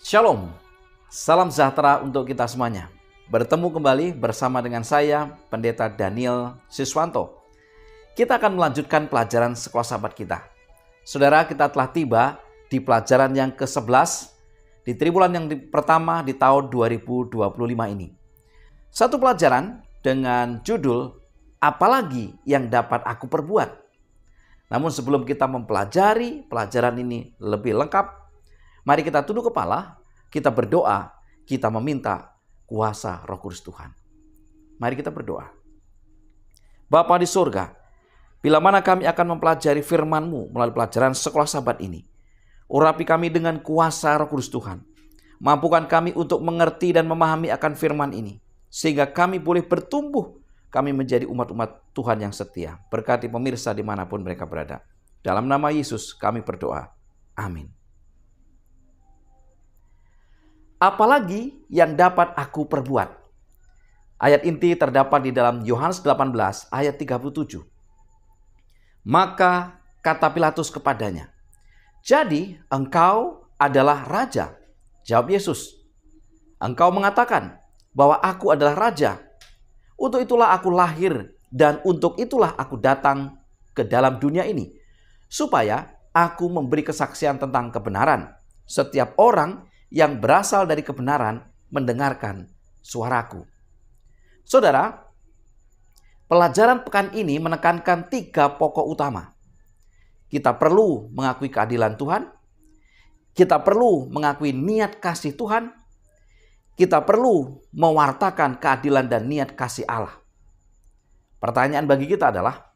Shalom, salam sejahtera untuk kita semuanya. Bertemu kembali bersama dengan saya, Pendeta Daniel Siswanto. Kita akan melanjutkan pelajaran sekolah sahabat kita. Saudara, kita telah tiba di pelajaran yang ke-11 di triwulan yang pertama di tahun 2025 ini. Satu pelajaran dengan judul, apalagi yang dapat aku perbuat. Namun sebelum kita mempelajari pelajaran ini lebih lengkap, mari kita tunduk kepala, kita berdoa, kita meminta kuasa Roh Kudus Tuhan. Mari kita berdoa. Bapa di surga, bila mana kami akan mempelajari firman-Mu melalui pelajaran sekolah sahabat ini, urapi kami dengan kuasa Roh Kudus Tuhan. Mampukan kami untuk mengerti dan memahami akan firman ini, sehingga kami boleh bertumbuh, kami menjadi umat-umat Tuhan yang setia. Berkati pemirsa dimanapun mereka berada. Dalam nama Yesus kami berdoa. Amin. Apalagi yang dapat aku perbuat. Ayat inti terdapat di dalam Yohanes 18 ayat 37. Maka kata Pilatus kepadanya, "Jadi engkau adalah raja?" Jawab Yesus, "Engkau mengatakan bahwa aku adalah raja. Untuk itulah aku lahir dan untuk itulah aku datang ke dalam dunia ini, supaya aku memberi kesaksian tentang kebenaran. Setiap orang yang berasal dari kebenaran mendengarkan suaraku." Saudara, pelajaran pekan ini menekankan 3 pokok utama. Kita perlu mengakui keadilan Tuhan, kita perlu mengakui niat kasih Tuhan, kita perlu mewartakan keadilan dan niat kasih Allah. Pertanyaan bagi kita adalah,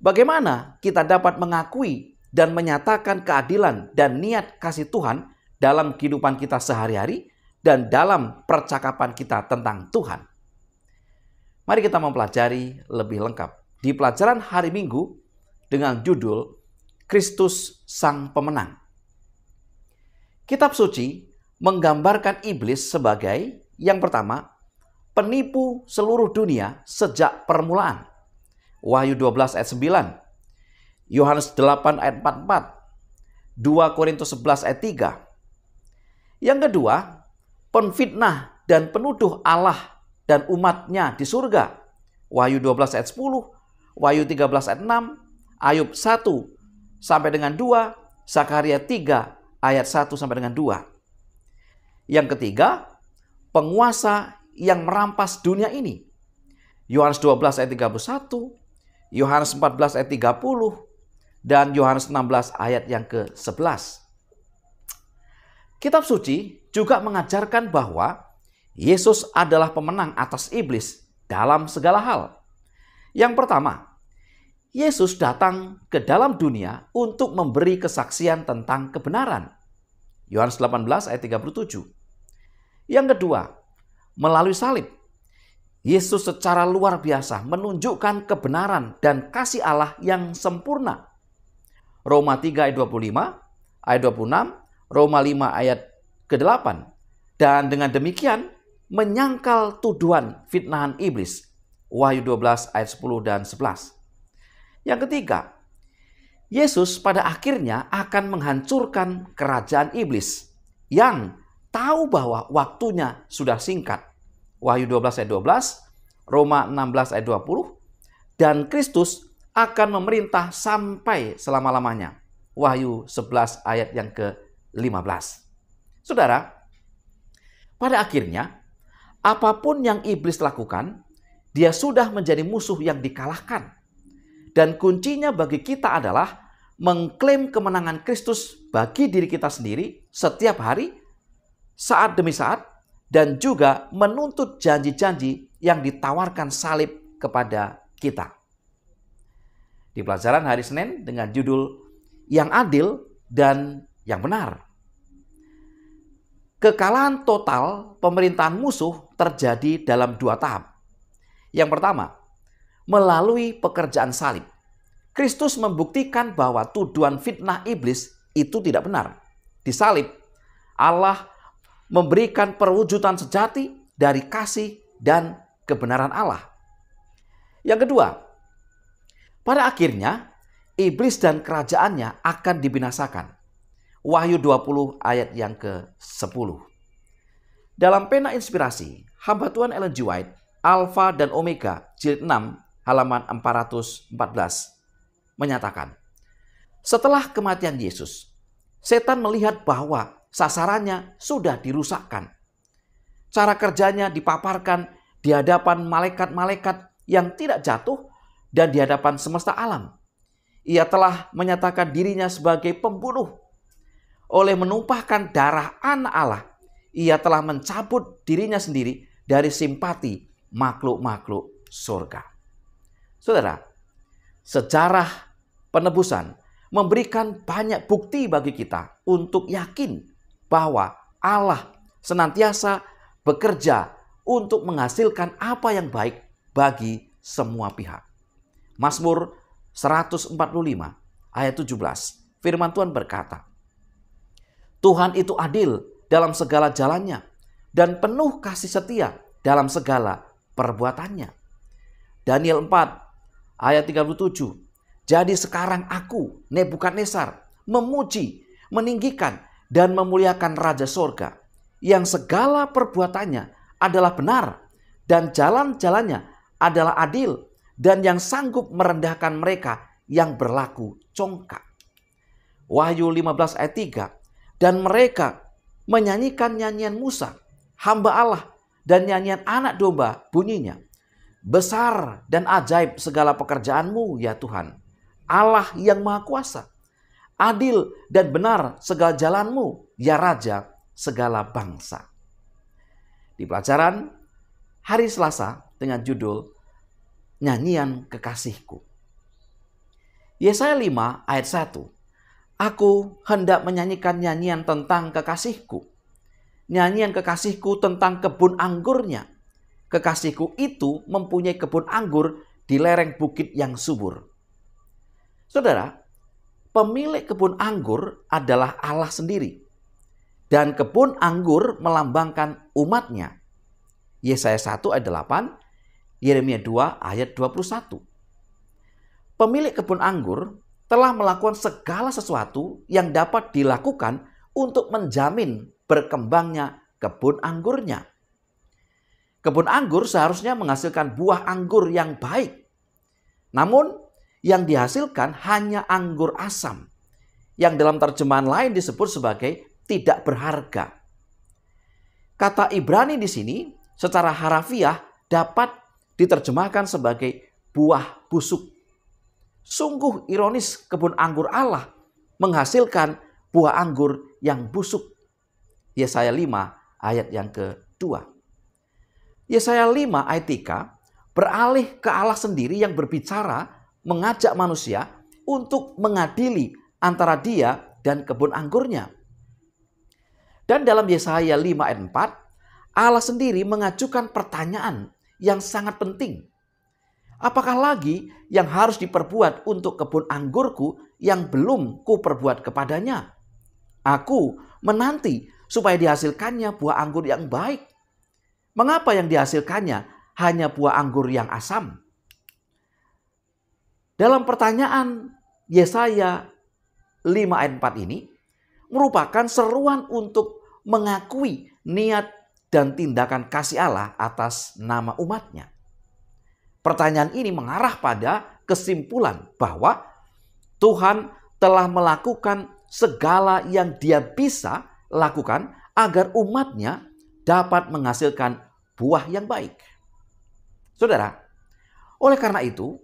bagaimana kita dapat mengakui dan menyatakan keadilan dan niat kasih Tuhan dalam kehidupan kita sehari-hari dan dalam percakapan kita tentang Tuhan? Mari kita mempelajari lebih lengkap di pelajaran hari Minggu dengan judul Kristus Sang Pemenang. Kitab suci menggambarkan iblis sebagai yang pertama, penipu seluruh dunia sejak permulaan. Wahyu 12 ayat 9, Yohanes 8 ayat 44, 2 Korintus 11 ayat 3. Yang kedua, penfitnah dan penuduh Allah dan umatnya di surga. Wahyu 12 ayat 10, Wahyu 13 ayat 6, Ayub 1 sampai dengan 2, Zakaria 3 ayat 1 sampai dengan 2. Yang ketiga, penguasa yang merampas dunia ini. Yohanes 12 ayat 31, Yohanes 14 ayat 30, dan Yohanes 16 ayat yang ke-11. Kitab suci juga mengajarkan bahwa Yesus adalah pemenang atas iblis dalam segala hal. Yang pertama, Yesus datang ke dalam dunia untuk memberi kesaksian tentang kebenaran. Yohanes 18 ayat 37. Yang kedua, melalui salib, Yesus secara luar biasa menunjukkan kebenaran dan kasih Allah yang sempurna. Roma 3 ayat 25, ayat 26, Roma 5 ayat ke-8. Dan dengan demikian menyangkal tuduhan fitnahan iblis. Wahyu 12 ayat 10 dan 11. Yang ketiga, Yesus pada akhirnya akan menghancurkan kerajaan iblis yang tahu bahwa waktunya sudah singkat. Wahyu 12 ayat 12, Roma 16 ayat 20, dan Kristus akan memerintah sampai selama-lamanya. Wahyu 11 ayat yang ke-15. Saudara, pada akhirnya apapun yang iblis lakukan, dia sudah menjadi musuh yang dikalahkan. Dan kuncinya bagi kita adalah mengklaim kemenangan Kristus bagi diri kita sendiri setiap hari, saat demi saat, dan juga menuntut janji-janji yang ditawarkan salib kepada kita. Di pelajaran hari Senin dengan judul Yang Adil dan Yang Benar. Kekalahan total pemerintahan musuh terjadi dalam 2 tahap. Yang pertama, melalui pekerjaan salib. Kristus membuktikan bahwa tuduhan fitnah iblis itu tidak benar. Di salib, Allah memberikan perwujudan sejati dari kasih dan kebenaran Allah. Yang kedua, pada akhirnya iblis dan kerajaannya akan dibinasakan. Wahyu 20 ayat yang ke-10. Dalam pena inspirasi, hamba Tuhan Ellen G. White, Alfa dan Omega, jilid 6, halaman 414, menyatakan, setelah kematian Yesus, setan melihat bahwa sasarannya sudah dirusakkan. Cara kerjanya dipaparkan di hadapan malaikat-malaikat yang tidak jatuh dan di hadapan semesta alam. Ia telah menyatakan dirinya sebagai pembunuh. Oleh menumpahkan darah anak Allah, ia telah mencabut dirinya sendiri dari simpati makhluk-makhluk surga. Saudara, sejarah penebusan memberikan banyak bukti bagi kita untuk yakin bahwa Allah senantiasa bekerja untuk menghasilkan apa yang baik bagi semua pihak. Mazmur 145 ayat 17, firman Tuhan berkata, Tuhan itu adil dalam segala jalannya dan penuh kasih setia dalam segala perbuatannya. Daniel 4 ayat 37. Jadi sekarang aku, Nebukadnezar, memuji, meninggikan dan memuliakan Raja Sorga, yang segala perbuatannya adalah benar dan jalan-jalannya adalah adil, dan yang sanggup merendahkan mereka yang berlaku congkak. Wahyu 15 ayat 3. Dan mereka menyanyikan nyanyian Musa, hamba Allah, dan nyanyian anak domba bunyinya. Besar dan ajaib segala pekerjaanmu ya Tuhan, Allah yang Maha Kuasa. Adil dan benar segala jalanmu ya Raja segala bangsa. Di pelajaran hari Selasa dengan judul Nyanyian Kekasihku. Yesaya 5 ayat 1. Aku hendak menyanyikan nyanyian tentang kekasihku. Nyanyian kekasihku tentang kebun anggurnya. Kekasihku itu mempunyai kebun anggur di lereng bukit yang subur. Saudara, pemilik kebun anggur adalah Allah sendiri. Dan kebun anggur melambangkan umatnya. Yesaya 1 ayat 8, Yeremia 2 ayat 21. Pemilik kebun anggur telah melakukan segala sesuatu yang dapat dilakukan untuk menjamin berkembangnya kebun anggurnya. Kebun anggur seharusnya menghasilkan buah anggur yang baik. Namun yang dihasilkan hanya anggur asam, yang dalam terjemahan lain disebut sebagai tidak berharga. Kata Ibrani di sini secara harafiah dapat diterjemahkan sebagai buah busuk. Sungguh ironis kebun anggur Allah menghasilkan buah anggur yang busuk. Yesaya 5 ayat yang kedua. Yesaya 5 ayat 3 beralih ke Allah sendiri yang berbicara mengajak manusia untuk mengadili antara dia dan kebun anggurnya. Dan dalam Yesaya 5 ayat 4 Allah sendiri mengajukan pertanyaan yang sangat penting. Apakah lagi yang harus diperbuat untuk kebun anggurku yang belum kuperbuat kepadanya? Aku menanti supaya dihasilkannya buah anggur yang baik. Mengapa yang dihasilkannya hanya buah anggur yang asam? Dalam pertanyaan Yesaya 5 ayat 4 ini merupakan seruan untuk mengakui niat dan tindakan kasih Allah atas nama umatnya. Pertanyaan ini mengarah pada kesimpulan bahwa Tuhan telah melakukan segala yang Dia bisa lakukan agar umatnya dapat menghasilkan buah yang baik. Saudara, oleh karena itu,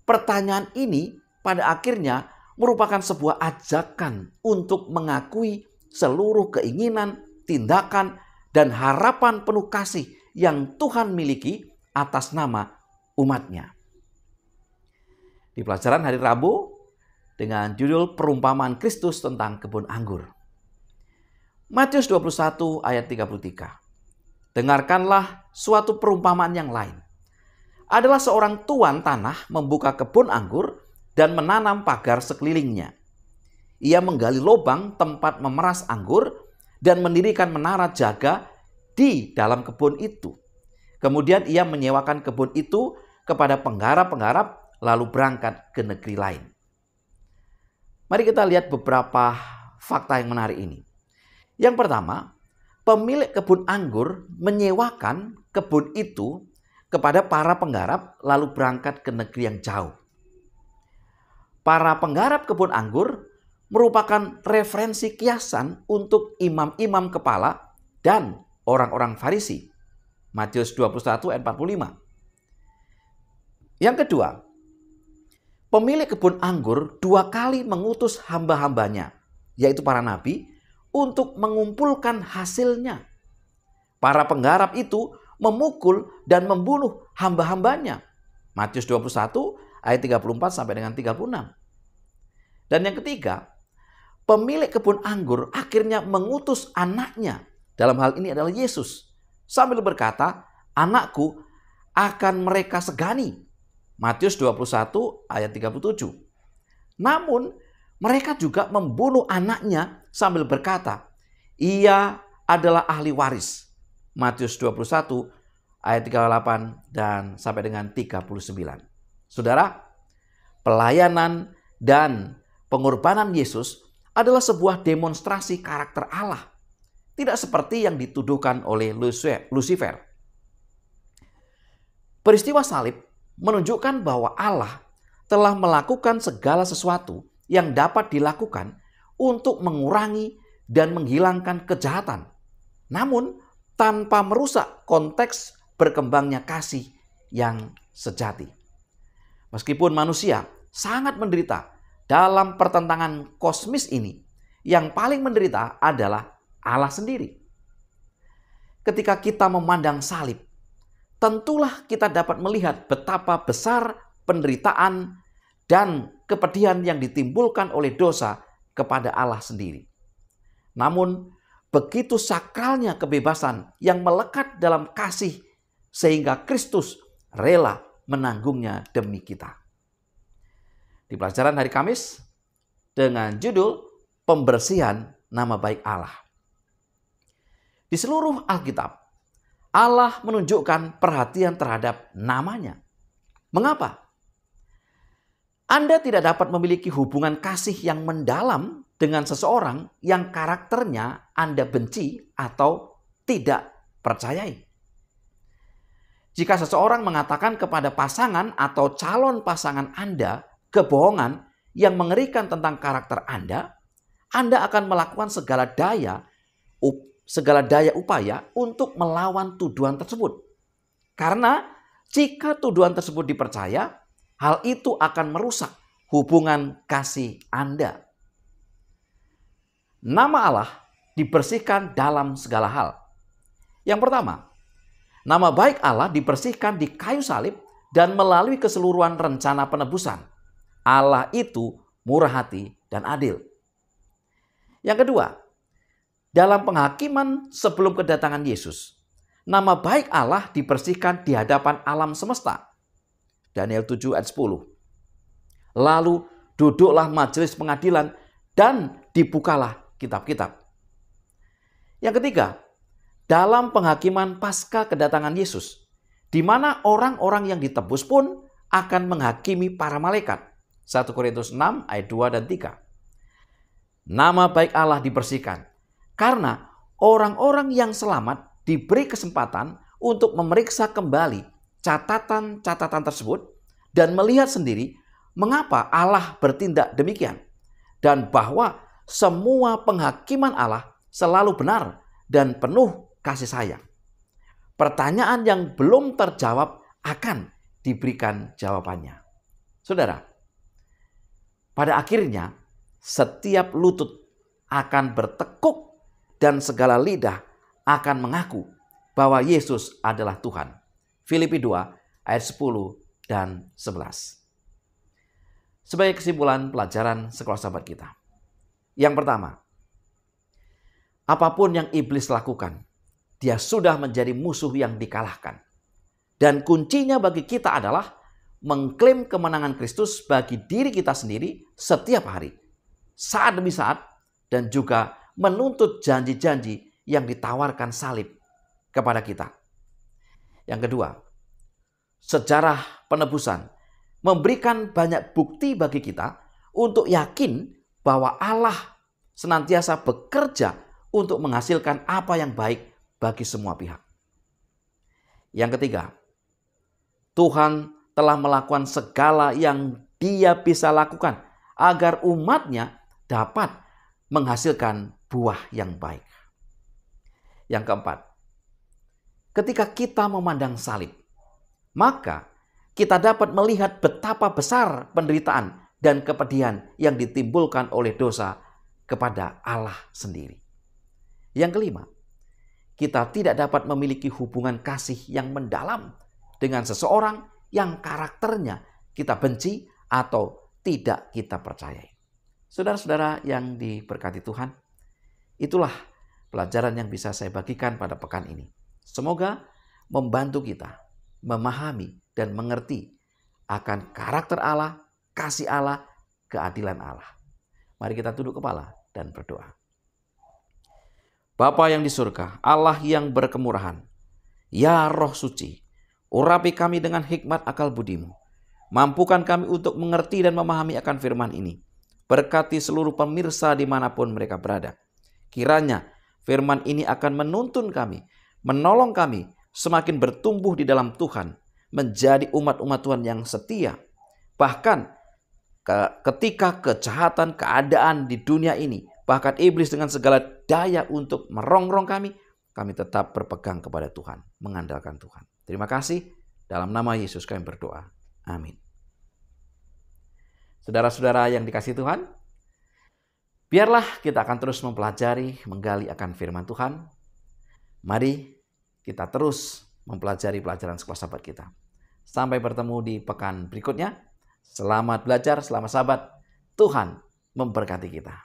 pertanyaan ini pada akhirnya merupakan sebuah ajakan untuk mengakui seluruh keinginan, tindakan, dan harapan penuh kasih yang Tuhan miliki atas nama umatnya. Di pelajaran hari Rabu dengan judul Perumpamaan Kristus tentang kebun anggur. Matius 21 ayat 33. Dengarkanlah suatu perumpamaan yang lain. Adalah seorang tuan tanah membuka kebun anggur dan menanam pagar sekelilingnya. Ia menggali lubang tempat memeras anggur dan mendirikan menara jaga di dalam kebun itu. Kemudian ia menyewakan kebun itu kepada penggarap-penggarap lalu berangkat ke negeri lain. Mari kita lihat beberapa fakta yang menarik ini. Yang pertama, pemilik kebun anggur menyewakan kebun itu kepada para penggarap lalu berangkat ke negeri yang jauh. Para penggarap kebun anggur merupakan referensi kiasan untuk imam-imam kepala dan orang-orang Farisi. Matius 21 ayat 45. Yang kedua, pemilik kebun anggur 2 kali mengutus hamba-hambanya, yaitu para nabi, untuk mengumpulkan hasilnya. Para penggarap itu memukul dan membunuh hamba-hambanya. Matius 21 ayat 34 sampai dengan 36. Dan yang ketiga, pemilik kebun anggur akhirnya mengutus anaknya. Dalam hal ini adalah Yesus. Sambil berkata, anakku akan mereka segani. Matius 21 ayat 37. Namun mereka juga membunuh anaknya sambil berkata, ia adalah ahli waris. Matius 21 ayat 38 dan sampai dengan 39. Saudara, pelayanan dan pengorbanan Yesus adalah sebuah demonstrasi karakter Allah. Tidak seperti yang dituduhkan oleh Lucifer. Peristiwa salib menunjukkan bahwa Allah telah melakukan segala sesuatu yang dapat dilakukan untuk mengurangi dan menghilangkan kejahatan. Namun tanpa merusak konteks berkembangnya kasih yang sejati. Meskipun manusia sangat menderita dalam pertentangan kosmis ini, yang paling menderita adalah Allah sendiri. Ketika kita memandang salib, tentulah kita dapat melihat betapa besar penderitaan dan kepedihan yang ditimbulkan oleh dosa kepada Allah sendiri. Namun, begitu sakralnya kebebasan yang melekat dalam kasih sehingga Kristus rela menanggungnya demi kita. Di pelajaran hari Kamis dengan judul Pembersihan Nama Baik Allah. Di seluruh Alkitab, Allah menunjukkan perhatian terhadap namanya. Mengapa? Anda tidak dapat memiliki hubungan kasih yang mendalam dengan seseorang yang karakternya Anda benci atau tidak percayai. Jika seseorang mengatakan kepada pasangan atau calon pasangan Anda kebohongan yang mengerikan tentang karakter Anda akan melakukan segala daya upaya untuk melawan tuduhan tersebut. Karena jika tuduhan tersebut dipercaya, hal itu akan merusak hubungan kasih Anda. Nama Allah dibersihkan dalam segala hal. Yang pertama, nama baik Allah dibersihkan di kayu salib dan melalui keseluruhan rencana penebusan. Allah itu murah hati dan adil. Yang kedua, dalam penghakiman sebelum kedatangan Yesus, nama baik Allah dibersihkan di hadapan alam semesta. Daniel 7 ayat 10. Lalu duduklah majelis pengadilan dan dibukalah kitab-kitab. Yang ketiga, dalam penghakiman pasca kedatangan Yesus, di mana orang-orang yang ditebus pun akan menghakimi para malaikat. 1 Korintus 6 ayat 2 dan 3. Nama baik Allah dibersihkan karena orang-orang yang selamat diberi kesempatan untuk memeriksa kembali catatan-catatan tersebut dan melihat sendiri mengapa Allah bertindak demikian dan bahwa semua penghakiman Allah selalu benar dan penuh kasih sayang. Pertanyaan yang belum terjawab akan diberikan jawabannya. Saudara, pada akhirnya setiap lutut akan bertekuk dan segala lidah akan mengaku bahwa Yesus adalah Tuhan. Filipi 2 ayat 10 dan 11. Sebagai kesimpulan pelajaran sekolah sahabat kita. Yang pertama, apapun yang iblis lakukan, dia sudah menjadi musuh yang dikalahkan. Dan kuncinya bagi kita adalah mengklaim kemenangan Kristus bagi diri kita sendiri setiap hari, saat demi saat, dan juga menuntut janji-janji yang ditawarkan salib kepada kita. Yang kedua, sejarah penebusan memberikan banyak bukti bagi kita untuk yakin bahwa Allah senantiasa bekerja untuk menghasilkan apa yang baik bagi semua pihak. Yang ketiga, Tuhan telah melakukan segala yang Dia bisa lakukan agar umatnya dapat menghasilkan buah yang baik. Yang keempat, ketika kita memandang salib, maka kita dapat melihat betapa besar penderitaan dan kepedihan yang ditimbulkan oleh dosa kepada Allah sendiri. Yang kelima, kita tidak dapat memiliki hubungan kasih yang mendalam dengan seseorang yang karakternya kita benci atau tidak kita percayai. Saudara-saudara yang diberkati Tuhan, itulah pelajaran yang bisa saya bagikan pada pekan ini. Semoga membantu kita memahami dan mengerti akan karakter Allah, kasih Allah, keadilan Allah. Mari kita tunduk kepala dan berdoa. Bapa yang di surga, Allah yang berkemurahan, ya Roh Suci, urapi kami dengan hikmat akal budi-Mu. Mampukan kami untuk mengerti dan memahami akan firman ini. Berkati seluruh pemirsa dimanapun mereka berada. Kiranya firman ini akan menuntun kami, menolong kami semakin bertumbuh di dalam Tuhan, menjadi umat-umat Tuhan yang setia. Bahkan ketika kejahatan keadaan di dunia ini, bahkan iblis dengan segala daya untuk merongrong kami tetap berpegang kepada Tuhan, mengandalkan Tuhan. Terima kasih. Dalam nama Yesus kami berdoa. Amin. Saudara-saudara yang dikasihi Tuhan, biarlah kita akan terus mempelajari, menggali akan firman Tuhan. Mari kita terus mempelajari pelajaran sekolah sahabat kita. Sampai bertemu di pekan berikutnya. Selamat belajar, selamat sahabat. Tuhan memberkati kita.